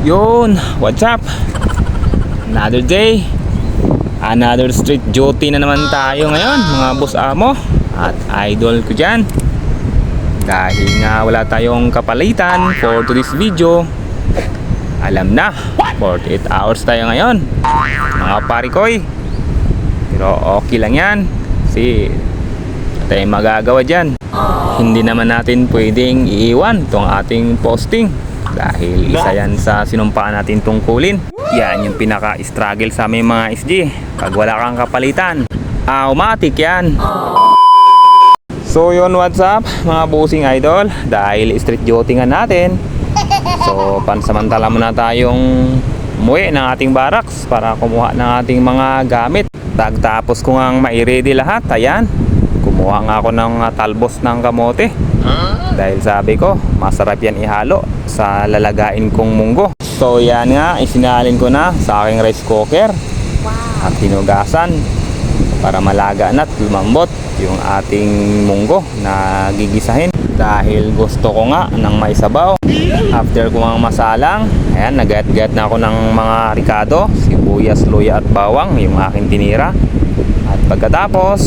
Yun, what's up? Another day, another street duty na naman tayo ngayon, mga boss amo at idol ko dyan. Dahil nga wala tayong kapalitan for today's video, alam na, 48 hours tayo ngayon, mga parikoy. Pero okay lang yan, kasi tayo magagawa dyan. Hindi naman natin pwedeng iiwan itong ating posting dahil isa yan sa sinumpaan natin tungkulin. Yan yung pinaka-struggle sa aming mga SG. Pag wala kang kapalitan, automatic yan. So yun, what's up mga bossing idol? Dahil street duty nga natin, so pansamantala muna tayong umuwi ng ating barracks para kumuha ng ating mga gamit. Tapos ko nga mai-ready lahat, ayan, kumuha nga ako ng talbos ng kamote. Dahil sabi ko, masarap yan ihalo sa lalagain kong munggo. So yan nga, isinalin ko na sa aking rice cooker at tinugasan para malaga na at lumambot yung ating munggo na gigisahin. Dahil gusto ko nga ng may sabaw. After ko nga masalang, ayan, nagayat-gayat na ako ng mga ricado, sibuyas, luya at bawang, yung aking tinira. At pagkatapos,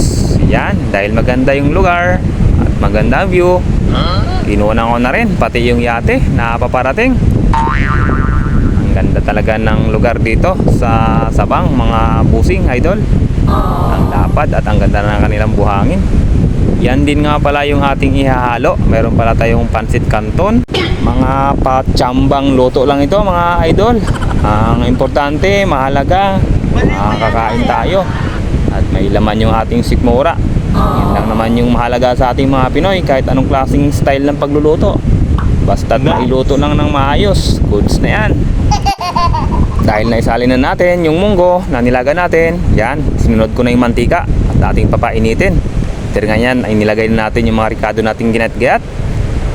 yan, dahil maganda yung lugar at maganda ang view, inuunan ko na rin pati yung yate na paparating. Ang ganda talaga ng lugar dito sa Sabang, mga busing idol. Ang lapad at ang ganda ng kanilang buhangin. Yan din nga pala yung ating ihahalo. Meron pala tayong pansit canton. Mga patsambang luto lang ito mga idol. Ang importante, mahalaga, makakain tayo at may laman yung ating sikmura. Yan lang naman yung mahalaga sa ating mga Pinoy, kahit anong klaseng style ng pagluluto. Basta't mailuto lang ng maayos, goods na yan. Dahil naisalin na natin yung munggo na nilaga natin, yan, sinunod ko na yung mantika at ating papainitin. After nga yan, ay nilagay na natin yung mga ricado nating ginat-gayat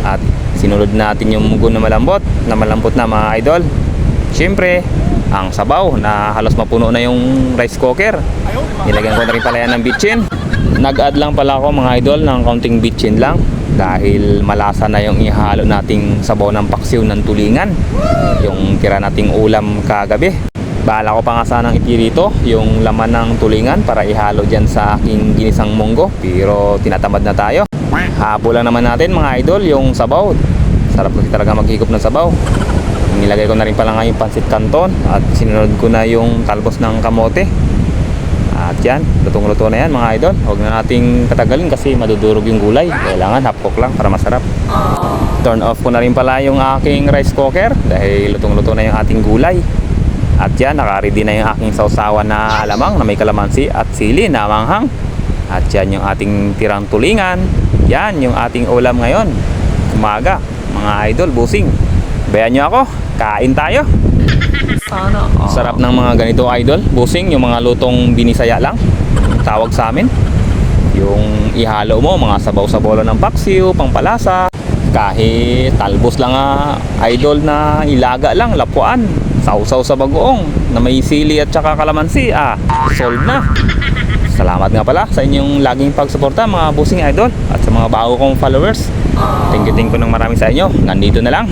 at sinunod natin yung munggo na malambot na mga idol. Siyempre, ang sabaw na halos mapuno na yung rice cooker, nilagyan ko na rin pala yan ng bitchin. Nag-add lang pala ako mga idol ng kaunting bitchin lang dahil malasa na yung ihalo nating sabaw ng paksiw ng tulingan, yung tira nating ulam kagabi. Bahala ko pa nga sanang itirito yung laman ng tulingan para ihalo dyan sa aking ginisang munggo, pero tinatamad na tayo. Hapo lang naman natin mga idol yung sabaw. Sarap kasi talaga maghigop ng sabaw. Nilagay ko na rin pala nga yung pansit canton at sinunod ko na yung talbos ng kamote. At yan, lutong-luto na yan mga idol. Huwag na nating katagalin kasi madudurog yung gulay. Kailangan half cook lang para masarap. Turn off ko na rin pala yung aking rice cooker dahil lutong-luto na yung ating gulay. At yan, naka-ready na yung aking sausawan na alamang na may kalamansi at sili na manghang. At yan yung ating tirang tulingan. Yan yung ating ulam ngayon, umaga mga idol, busing. Bayan nyo ako, kain tayo. Sarap ng mga ganito idol, busing, yung mga lutong binisaya lang tawag sa amin. Yung ihalo mo mga sabaw-sabaw ng paksiw, pangpalasa, kahit talbos lang idol na ilaga lang, lapuan, sausaw sa bagoong na may sili at saka kalamansi, solve na. Salamat nga pala sa inyong laging pagsuporta mga busing idol at sa mga bago kong followers. Thank you ng marami sa inyo. Nandito na lang.